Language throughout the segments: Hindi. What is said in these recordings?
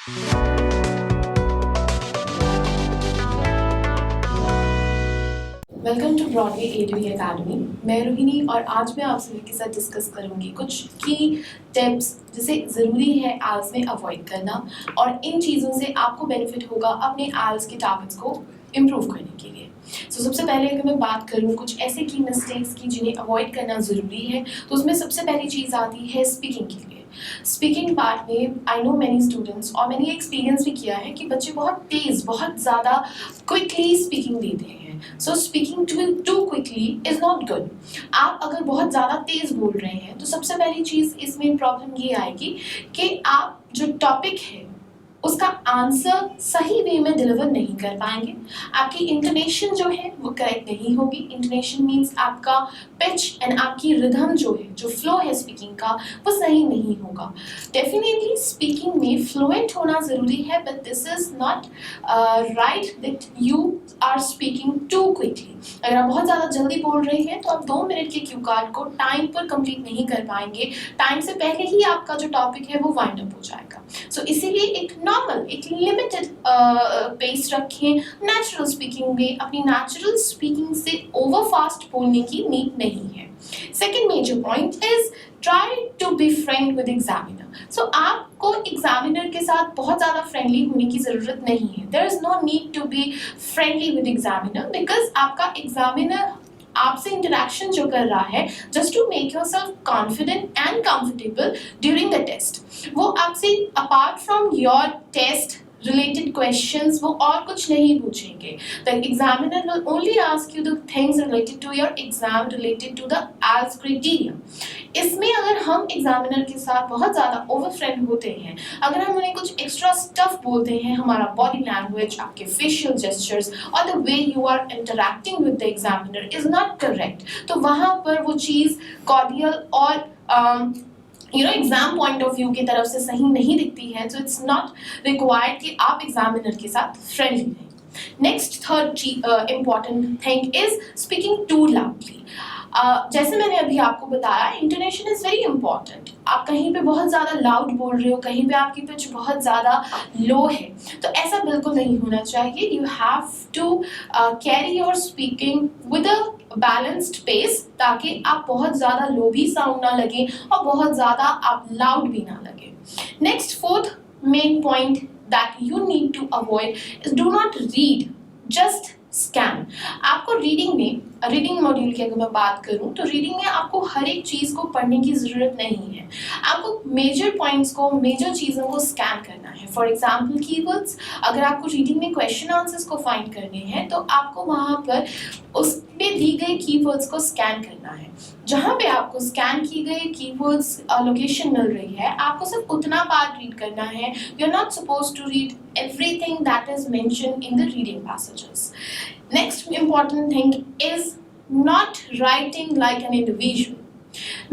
वेलकम टू ब्रॉडवे एडवी एकेडमी। मैं रोहिणी और आज मैं आप सभी के साथ डिस्कस करूंगी कुछ की टिप्स जिसे ज़रूरी है आल्स में अवॉइड करना और इन चीज़ों से आपको बेनिफिट होगा अपने आल्स के टारगेट्स को इम्प्रूव करने के लिए। सबसे पहले अगर मैं बात करूं कुछ ऐसे की मिस्टेक्स की जिन्हें अवॉइड करना ज़रूरी है तो उसमें सबसे पहली चीज़ आती है स्पीकिंग के लिए। स्पीकिंग पार्ट में आई नो मैनी स्टूडेंट्स और मैंने एक्सपीरियंस भी किया है कि बच्चे बहुत तेज़ बहुत ज़्यादा क्विकली स्पीकिंग देते हैं। So speaking too quickly is not good. आप अगर बहुत ज़्यादा तेज़ बोल रहे हैं तो सबसे पहली चीज़ इसमें प्रॉब्लम ये आएगी कि आप जो टॉपिक है उसका आंसर सही वे में डिलीवर नहीं कर पाएंगे। आपकी इंटोनेशन जो है वो करेक्ट नहीं होगी। इंटोनेशन मीन्स आपका पिच एंड आपकी रिदम जो है, जो फ्लो है स्पीकिंग का, वो सही नहीं होगा। डेफिनेटली स्पीकिंग में फ्लुएंट होना ज़रूरी है, but this is not right that you are speaking too quickly. अगर आप बहुत ज़्यादा जल्दी बोल रहे हैं तो आप 2 मिनट के क्यू कार्ड को टाइम पर कंप्लीट नहीं कर पाएंगे। टाइम से पहले ही आपका जो टॉपिक है वो वाइंड अप हो जाएगा। सो इसीलिए एक नॉर्मल, एक लिमिटेड पेस रखें। नेचुरल स्पीकिंग में अपनी नेचुरल स्पीकिंग से ओवर फास्ट बोलने की नीड नहीं है। Second major point is try to be friend with examiner. So आपको एग्जामिनर के साथ बहुत ज़्यादा फ्रेंडली होने की ज़रूरत नहीं है। There is no need to be friendly with examiner because आपका एग्जामिनर आपसे इंटरेक्शन जो कर रहा है just to make yourself confident and comfortable during the test. वो आपसे apart from your test related questions वो और कुछ नहीं पूछेंगे। The examiner will only ask you the things related to your exam, related to the ALS criteria. इसमें अगर हम एग्जामिनर के साथ बहुत ज़्यादा ओवर फ्रेंड होते हैं, अगर हम उन्हें कुछ एक्स्ट्रा स्टफ बोलते हैं, हमारा बॉडी लैंग्वेज, आपके फेशियल जेस्चर्स और the way you are interacting with the examiner is not correct, तो वहाँ पर वो चीज़ कॉर्डियल और एग्जाम पॉइंट ऑफ व्यू की तरफ से सही नहीं दिखती है। सो इट्स नॉट रिक्वायर्ड कि आप एग्जामिनर के साथ फ्रेंडली रहें। Next third important thing is speaking too loudly. जैसे मैंने अभी आपको बताया, इंटोनेशन इज वेरी इंपॉर्टेंट। आप कहीं पे बहुत ज़्यादा लाउड बोल रहे हो, कहीं पे आपकी पिच बहुत ज़्यादा लो है, तो ऐसा बिल्कुल नहीं होना चाहिए। You have to carry your speaking with a balanced pace ताकि आप बहुत ज़्यादा लो भी साउंड ना लगे और बहुत ज़्यादा आप लाउड भी ना लगे। Next fourth main point that you need to avoid is do not read, just scan. आपको रीडिंग मॉड्यूल की अगर मैं बात करूं तो रीडिंग में आपको हर एक चीज़ को पढ़ने की ज़रूरत नहीं है। आपको मेजर पॉइंट्स को, मेजर चीज़ों को स्कैन करना है। फॉर एग्जाम्पल कीवर्ड्स, अगर आपको रीडिंग में क्वेश्चन आंसर्स को फाइंड करने हैं तो आपको वहाँ पर उसमें दी गई कीवर्ड्स को स्कैन करना है। जहाँ पे आपको स्कैन की गई कीवर्ड्स लोकेशन मिल रही है, आपको सिर्फ उतना पार्ट रीड करना है। You are not supposed to read everything that is mentioned in the reading passages. Next important thing is not writing like an individual.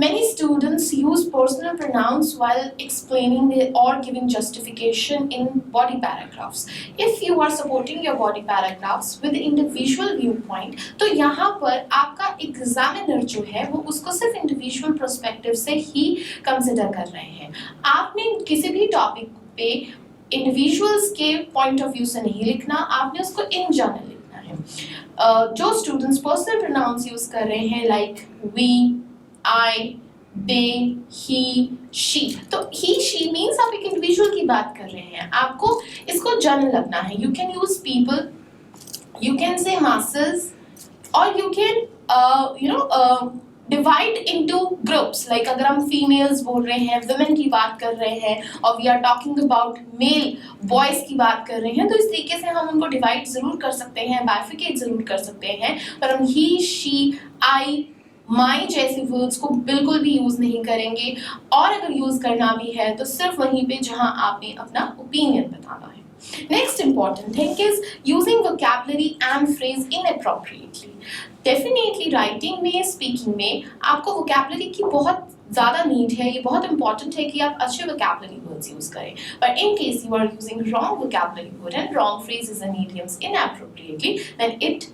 Many students use personal pronouns while explaining or giving justification in body paragraphs. If you are supporting your body paragraphs with individual viewpoint, तो यहाँ पर आपका examiner जो है वो उसको सिर्फ individual perspective से ही consider कर रहे हैं। आपने किसी भी topic पे इंडिविजुअल्स के पॉइंट ऑफ व्यू से नहीं लिखना, आपने उसको इन जनरल लिखना है। जो स्टूडेंट्स पर्सनल प्रोनाउंस यूज कर रहे हैं like we, I, they, he, she, तो ही शी मीन्स आप एक इंडिविजुअल की बात कर रहे हैं, आपको इसको जनरल लगना है। You can use people, you can say masses, और you can divide into groups. Like अगर हम फीमेल्स बोल रहे हैं, वुमेन की बात कर रहे हैं, और we are talking about male boys की बात कर रहे हैं, तो इस तरीके से हम उनको डिवाइड जरूर कर सकते हैं, बाइफिकेट जरूर कर सकते हैं, पर हम ही, शी, आई, माई जैसे वर्ड्स को बिल्कुल भी यूज नहीं करेंगे। और अगर यूज करना भी है तो सिर्फ वहीं पे जहां आपने अपना ओपिनियन बताना है। Next important thing is using vocabulary and phrase inappropriately. Definitely writing में, speaking में आपको vocabulary की बहुत ज़्यादा नीड है। ये बहुत इंपॉर्टेंट है कि आप अच्छे vocabulary words यूज करें, but in case you are using wrong vocabulary word and wrong phrases and idioms inappropriately, then it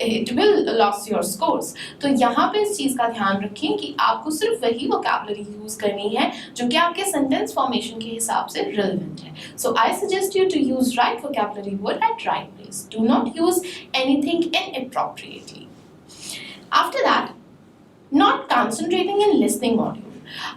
it will lose your scores. तो यहाँ पे इस चीज़ का ध्यान रखें कि आपको सिर्फ वही vocabulary यूज़ करनी है जो कि आपके sentence formation के हिसाब से relevant है. So I suggest you to use right vocabulary word at right place. Do not use anything inappropriately. After that, not concentrating in listening module.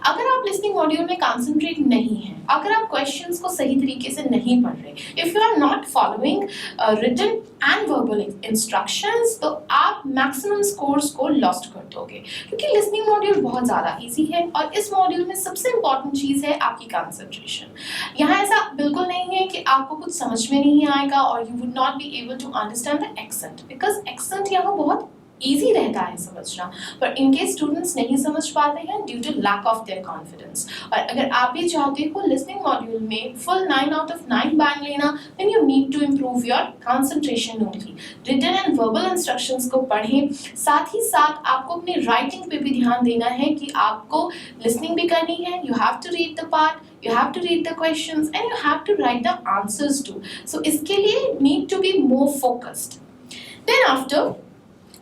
अगर आप लिसनिंग मॉड्यूल में कंसंट्रेट नहीं हैं, अगर आप क्वेश्चंस को सही तरीके से नहीं पढ़ रहे, if you are not following written and verbal instructions, तो आप मैक्सिमम स्कोर्स को लॉस्ट कर दोगे, क्योंकि लिसनिंग मॉड्यूल बहुत ज़्यादा इजी है और इस मॉड्यूल में सबसे इंपॉर्टेंट चीज़ है आपकी कंसंट्रेशन. यहाँ ऐसा बिल्कुल नहीं है कि आपको कुछ समझ में नहीं आएगा और you would not be able to understand the accent, because accent यहाँ बहुत ईजी रहता है समझना, पर इनके स्टूडेंट्स नहीं समझ पाते हैं due to lack of their confidence. और अगर आप भी चाहते हो लिसनिंग मॉड्यूल में फुल 9 out of 9 बैंड लेना, then you need to improve your concentration only. Written and verbal instructions को पढ़ें, साथ ही साथ आपको अपनी राइटिंग पे भी ध्यान देना है कि आपको लिसनिंग भी करनी है. You have to read the part, you have to read the questions and you have to write the answers too. So इसके लिए need to be more focused. Then after,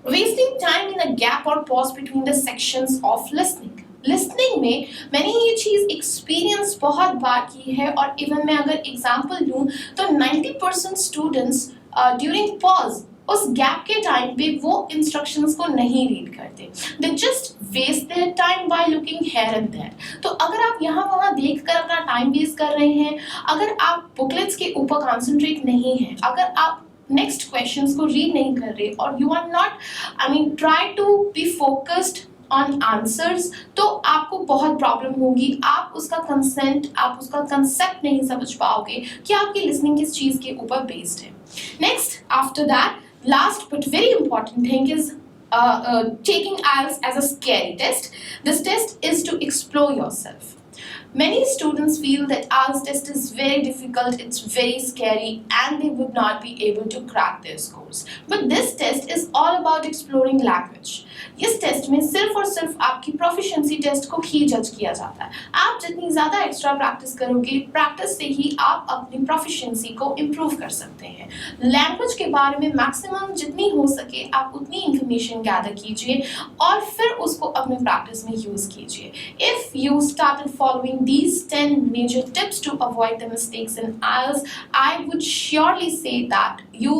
wasting time in a gap or pause between the sections of listening. Listening में मैंने ये चीज़ एक्सपीरियंस बहुत बार की है और इवन मैं अगर एग्जाम्पल लूँ तो 90% स्टूडेंट्स ड्यूरिंग पॉज उस गैप के टाइम पे वो इंस्ट्रक्शंस को नहीं रीड करते. They just waste their time by looking here and there. तो अगर आप यहाँ वहाँ देख कर अपना टाइम वेस्ट कर रहे हैं, अगर आप बुकलेट्स के ऊपर कॉन्सेंट्रेट नहीं हैं, अगर आप नेक्स्ट क्वेश्चंस को रीड नहीं कर रहे और you are not try to be focused on answers, तो आपको बहुत प्रॉब्लम होगी. आप उसका कंसेप्ट नहीं समझ पाओगे कि आपकी लिसनिंग किस चीज़ के ऊपर बेस्ड है. Next after that, last but very important thing is taking IELTS as a scary test. This test is to explore yourself. Many students feel that IELTS test is very difficult, it's very scary and they would not be able to crack their scores. But this test is all about exploring language. इस टेस्ट में सिर्फ और सिर्फ आपकी प्रोफिशिएंसी टेस्ट को ही जज किया जाता है. आप जितनी ज़्यादा एक्स्ट्रा प्रैक्टिस करोगे, प्रैक्टिस से ही आप अपनी प्रोफिशिएंसी को इम्प्रूव कर सकते हैं. लैंग्वेज के बारे में मैक्सिमम जितनी हो सके आप उतनी इंफॉर्मेशन गैदर कीजिए और फिर उसको अपने प्रैक्टिस में यूज़ कीजिए. If you started following these 10 major tips to avoid the mistakes in IELTS, I would surely say that you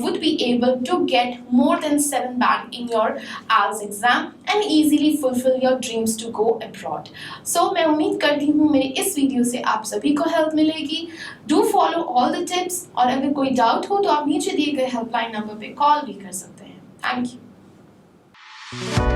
would be able to get more than 7 band in your IELTS exam and easily fulfill your dreams to go abroad. So मैं उम्मीद करती हूँ मेरे इस वीडियो से आप सभी को हेल्प मिलेगी. Do follow all the tips और अगर कोई डाउट हो तो आप नीचे दिए गए हेल्पलाइन नंबर पे कॉल भी कर सकते हैं. Thank you.